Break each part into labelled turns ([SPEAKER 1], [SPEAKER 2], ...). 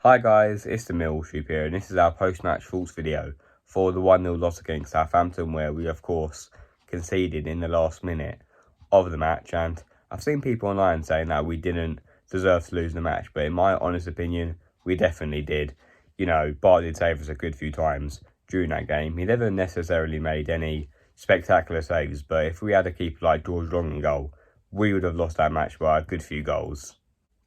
[SPEAKER 1] Hi guys, it's the Millwall here, and this is our post-match thoughts video for the 1-0 loss against Southampton, where we of course conceded in the last minute of the match. And I've seen people online saying that we didn't deserve to lose the match, but in my honest opinion, we definitely did. You know, Bart did save us a good few times during that game. He never necessarily made any spectacular saves, but if we had a keeper like George Long in goal, we would have lost that match by a good few goals.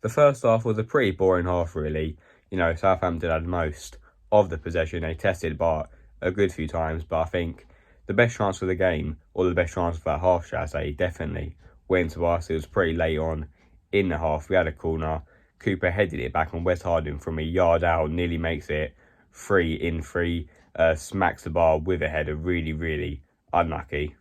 [SPEAKER 1] The first half was a pretty boring half, really. You know, Southampton had most of the possession. They tested Bart a good few times, but I think the best chance of the game, or the best chance of that half, shall I say, definitely went to us. It was pretty late on in the half. We had a corner. Cooper headed it back on Wes Harding from a yard out, nearly makes it 3-3. Smacks the bar with a header. Really, really unlucky.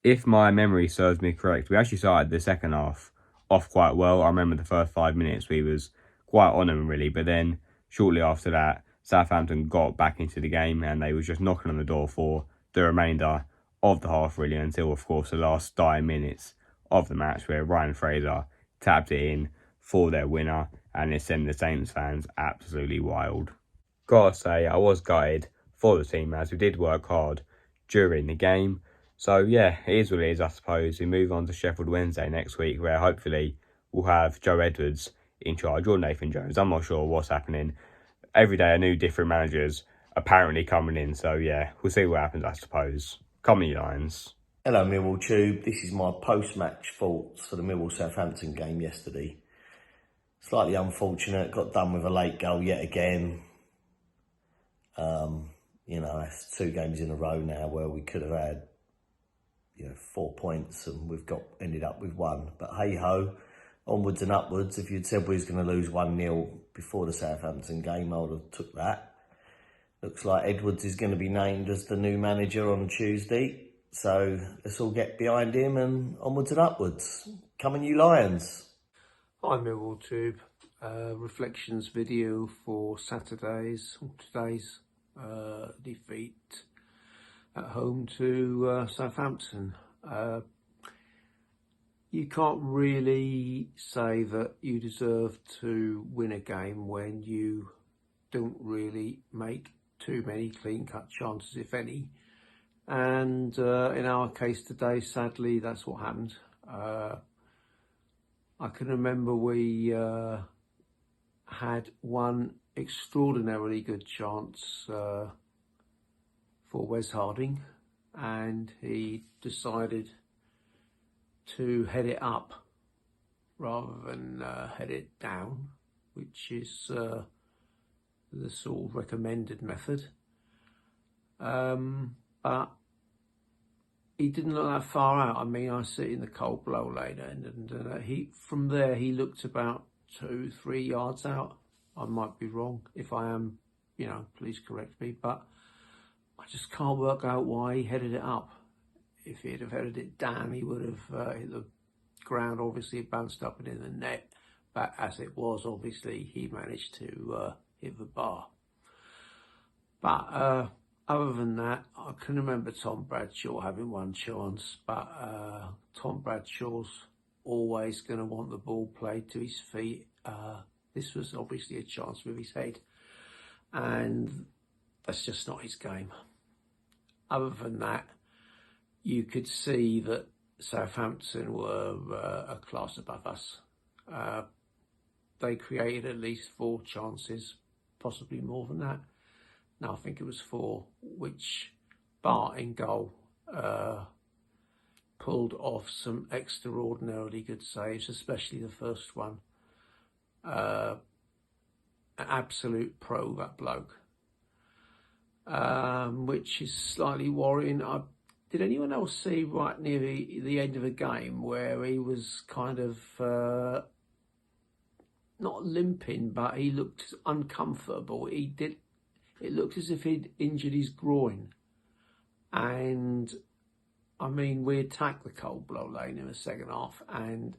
[SPEAKER 1] If my memory serves me correct, we actually started the second half off quite well. I remember the first 5 minutes we was quite on them, really, but then shortly after that, Southampton got back into the game and they was just knocking on the door for the remainder of the half, really, until, of course, the last 9 minutes of the match where Ryan Fraser tapped it in for their winner, and it sent the Saints fans absolutely wild. Gotta say, I was gutted for the team as we did work hard during the game. So yeah, it is what it is, I suppose. We move on to Sheffield Wednesday next week, where hopefully we'll have Joe Edwards in charge, or Nathan Jones. I'm not sure what's happening. Every day, a new different managers apparently coming in. So yeah, we'll see what happens, I suppose. Come on, you Lions.
[SPEAKER 2] Hello Millwall Tube, this is my post-match thoughts for the Millwall-Southampton game yesterday. Slightly unfortunate, got done with a late goal yet again. You know, that's 2 games in a row now where we could have had, 4 points and we've ended up with 1. But hey-ho, onwards and upwards. If you'd said we was going to lose 1-0 before the Southampton game, I would have took that. Looks like Edwards is going to be named as the new manager on Tuesday. So let's all get behind him and onwards and upwards. Come on, you Lions.
[SPEAKER 3] Hi Millwall Tube, reflections video for today's defeat at home to Southampton. You can't really say that you deserve to win a game when you don't really make too many clean-cut chances, if any. And in our case today, sadly, that's what happened. I can remember we had one extraordinarily good chance for Wes Harding, and he decided to head it up rather than head it down, which is the sort of recommended method. But he didn't look that far out. I mean, I sit in the cold blow lane, and from there he looked about 2-3 yards out. I might be wrong. If I am, please correct me. But I just can't work out why he headed it up. If he'd have headed it down, he would have hit the ground. Obviously, it bounced up and in the net. But as it was, obviously, he managed to hit the bar. But other than that, I can remember Tom Bradshaw having one chance, but Tom Bradshaw's always going to want the ball played to his feet. This was obviously a chance with his head, and that's just not his game. Other than that, you could see that Southampton were a class above us. They created at least 4 chances, possibly more than that. No, I think it was 4, which Bart in goal pulled off some extraordinarily good saves, especially the first one. An absolute pro, that bloke, which is slightly worrying. Did anyone else see right near the end of the game where he was kind of not limping, but he looked uncomfortable? It looked as if he'd injured his groin. And, I mean, we attacked the cold blow lane in the second half, and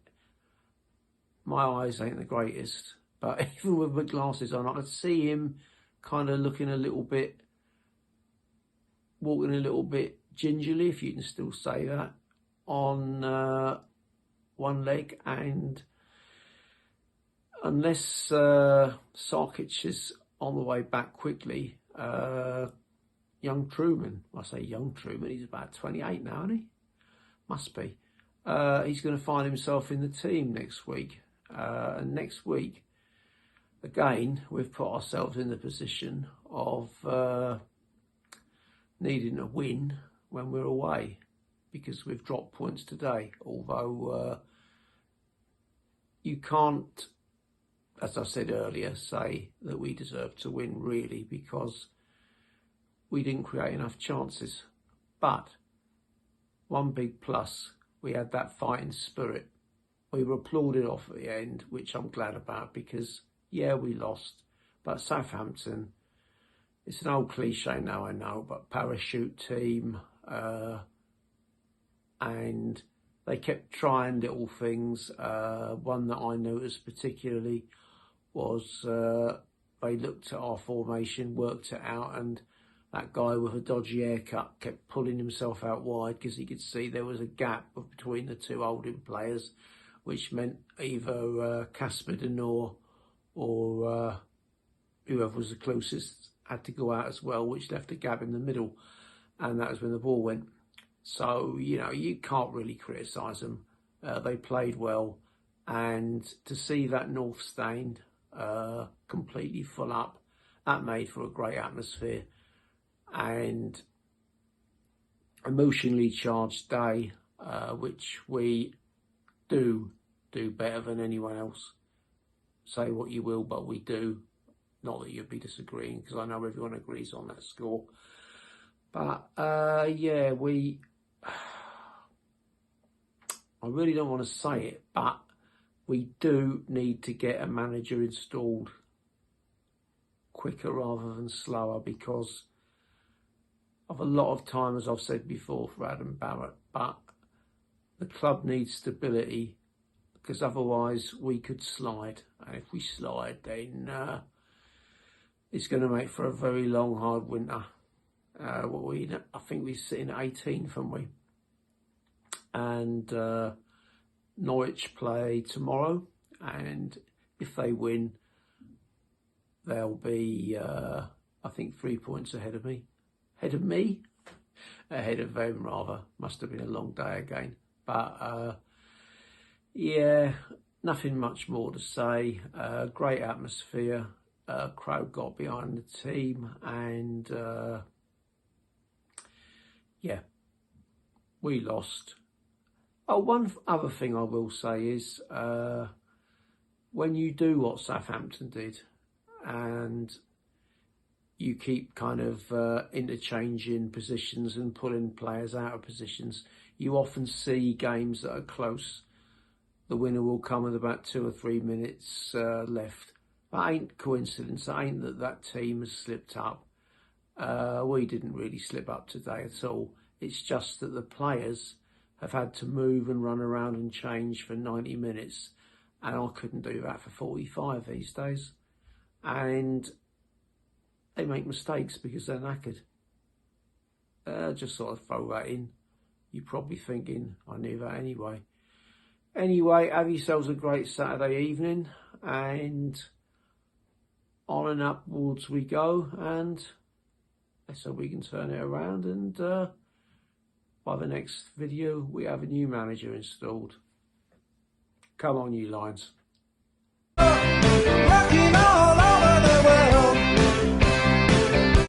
[SPEAKER 3] my eyes ain't the greatest. But even with my glasses on, I could see him kind of walking a little bit gingerly, if you can still say that, on one leg. And unless Sarkic is on the way back quickly, young Truman, I say young Truman, he's about 28 now, isn't he? Must be. He's going to find himself in the team next week. And next week, again, we've put ourselves in the position of needing a win when we're away, because we've dropped points today. Although you can't, as I said earlier, say that we deserve to win really, because we didn't create enough chances. But one big plus, we had that fighting spirit. We were applauded off at the end, which I'm glad about, because yeah, we lost, but Southampton, it's an old cliche now, I know, but parachute team, and they kept trying little things. One that I noticed particularly was they looked at our formation, worked it out, and that guy with a dodgy haircut kept pulling himself out wide because he could see there was a gap between the two holding players, which meant either Casper Denor or whoever was the closest had to go out as well, which left a gap in the middle, and that was when the ball went. So, you know, you can't really criticise them. They played well, and to see that North Stand completely full up, that made for a great atmosphere and emotionally charged day, which we do better than anyone else. Say what you will, but we do. Not that you'd be disagreeing, because I know everyone agrees on that score. But yeah, I really don't want to say it, but we do need to get a manager installed quicker rather than slower, because of a lot of time, as I've said before, for Adam Barrett. But the club needs stability, because otherwise we could slide. And if we slide, then it's going to make for a very long, hard winter. I think we're sitting at 18th, aren't we? And Norwich play tomorrow, and if they win, they'll be, I think, 3 points ahead of me. Ahead of them, rather. Must have been a long day again. But yeah, nothing much more to say. Great atmosphere. Crowd got behind the team, and yeah, we lost. Oh, one other thing I will say is when you do what Southampton did, and you keep kind of interchanging positions and pulling players out of positions, you often see games that are close. The winner will come with about 2 or 3 minutes left. That ain't coincidence. That ain't that team has slipped up. We didn't really slip up today at all. It's just that the players have had to move and run around and change for 90 minutes. And I couldn't do that for 45 these days. And they make mistakes because they're knackered. Just sort of throw that in. You're probably thinking, I knew that anyway. Anyway, have yourselves a great Saturday evening, and on and upwards we go, and let's hope we can turn it around, and by the next video we have a new manager installed. Come on, you Lions.